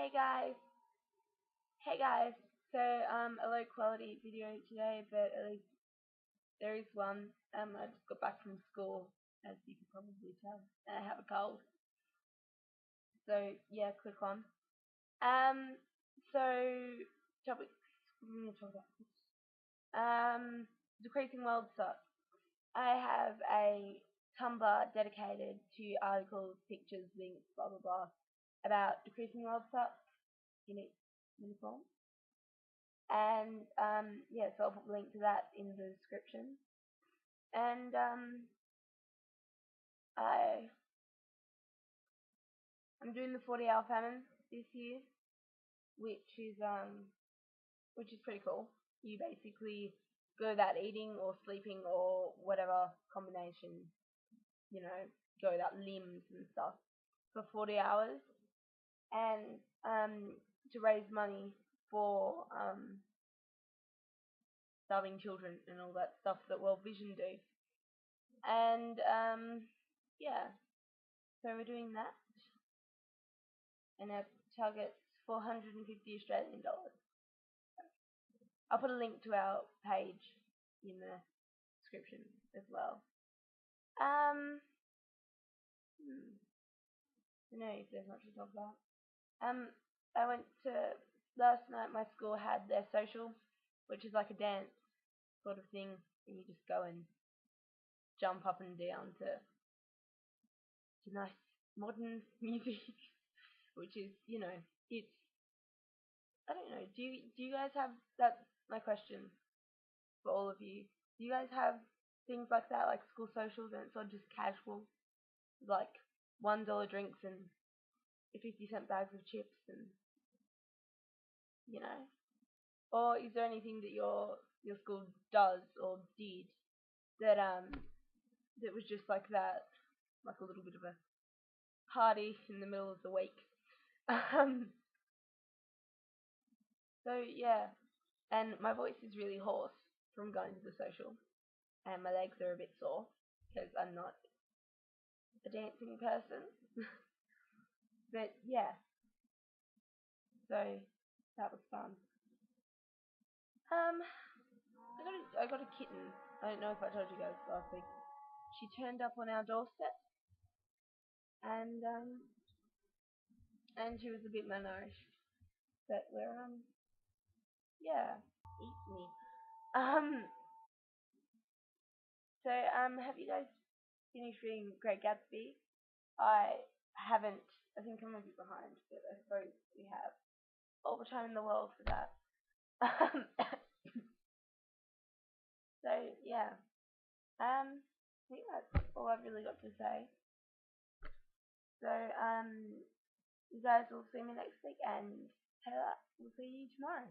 Hey guys, hey guys. So a low quality video today, but at least there is one. I just got back from school, as you can probably tell, and I have a cold. So yeah, click on. Um, so topics we're going to talk about. Decreasing world sucks. I have a Tumblr dedicated to articles, pictures, links, blah blah blah, about decreasing world sucks in its many forms. And yeah, so I'll put a link to that in the description. And I I'm doing the 40-hour famine this year, which is um which is pretty cool. You basically go without eating or sleeping or whatever combination, you know, go without limbs and stuff for 40 hours, and to raise money for starving children and all that stuff that World Vision do. And yeah, so we're doing that, and our target's 450 Australian dollars. I'll put a link to our page in the description as well. Um, I don't know if there's much to talk about. I went to last night. My school had their social, which is like a dance sort of thing, and you just go and jump up and down to nice modern music, which is, it's, I don't know. Do you guys have that's my question for all of you. Do you guys have things like that, like school socials, and it's all just casual, like $1 drinks and 50-cent bags of chips, and you know? Or is there anything that your school does or did that that was just like that, like a little bit of a party in the middle of the week? Um, so yeah, and my voice is really hoarse from going to the social, and my legs are a bit sore because I'm not a dancing person. But yeah, so that was fun. I got a kitten. I don't know if I told you guys last week. She turned up on our doorstep, and and she was a bit malnourished. But we're yeah, eat me. Um, so have you guys finished reading Great Gatsby? I haven't. I think I'm a bit behind, but I suppose we have all the time in the world for that. Um, so yeah. I think that's all I've really got to say. So you guys will see me next week, and we'll see you tomorrow.